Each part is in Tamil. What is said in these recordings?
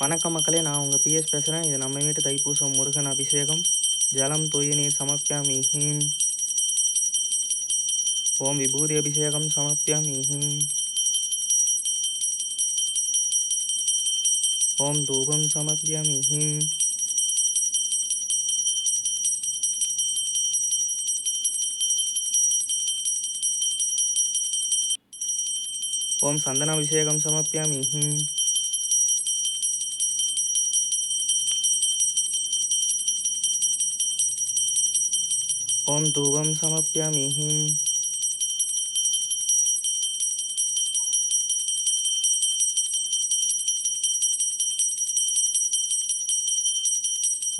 வணக்கம் மக்களே, நான் உங்கள் பிஎஸ் பேசுகிறேன். இது நம்ம வீட்டு தைப்பூசம் முருகன் அபிஷேகம். ஜலம் தூய நீர் சமர்ப்பியாமி ஹீம். ஓம் விபூதி அபிஷேகம் சமர்ப்பியாமி ஹீம். ஓம் தூபம் சமர்ப்பியாமி ஹீம். ஓம் சந்தனாபிஷேகம் சமர்ப்பியாமி ஹீம். ஓம் தூபம் சமர்ப்பியாமி ஹீம்.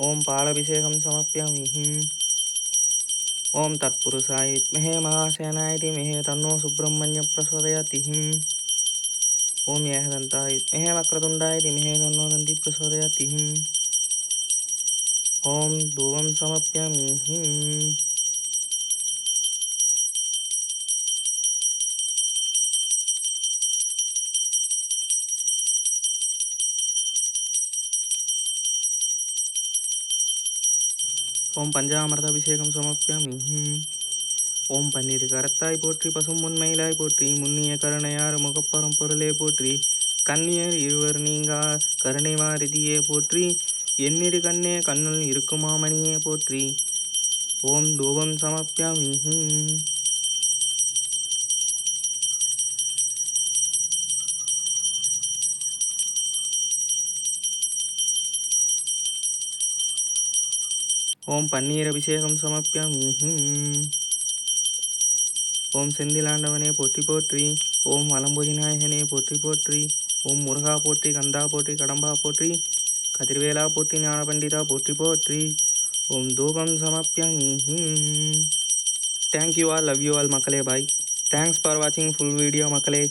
ஓம் பாலபிஷேகம் சமர்ப்பியாமி ஹீம். ஓம் தத்புருஷாய வித்மஹே மகாசேனாய தீமஹி தன்னோ சுப்பிரமணிய பிரசோதயாத் ஹீம். ஓம் ஏகதந்தாய வித்மஹே வக்ரதுண்டாய தீமஹி தன்னோ தந்தி பிரசோதயாத் ஹீம். ஓம் தூபம் சமர்ப்பியாமி ஹீம். ஓம் பஞ்சாமிர்த அபிஷேகம் சமர்ப்பியாமி ஹீம். ஓம் பன்னீர் கரத்தாய் போற்றி, பசும் முன்மயிலாய் போற்றி, முன்னிய கருணையார் முகப்பரம் பொருளே போற்றி, கண்ணியர் இருவர் நீங்கா கருணை மாரிதியே போற்றி, எண்ணிரு கண்ணே கண்ணுள் இருக்குமாமணியே போற்றி. ஓம் தூபம் சமர்ப்பியாமி ஹீம். ஓம் பன்னீர் அபிஷேகம் சமர்ப்பியாமி ஹீம். ஓம் செந்திலாண்டவனே போற்றி போற்றி, ஓம் வலம்புரி நாயகனே போற்றி போற்றி, ஓம் முருகா போற்றி, கந்தா போற்றி, கடம்பா போற்றி, கதிர்வேலா போற்றி, ஞான பண்டிதா போற்றி போற்றி. ஓம் தூபம் சமர்ப்பியாமி ஹீம். Thank you all, love you all மக்களே, பாய். தேங்க்ஸ் ஃபார் வாட்சிங் ஃபுல் வீடியோ மக்களே.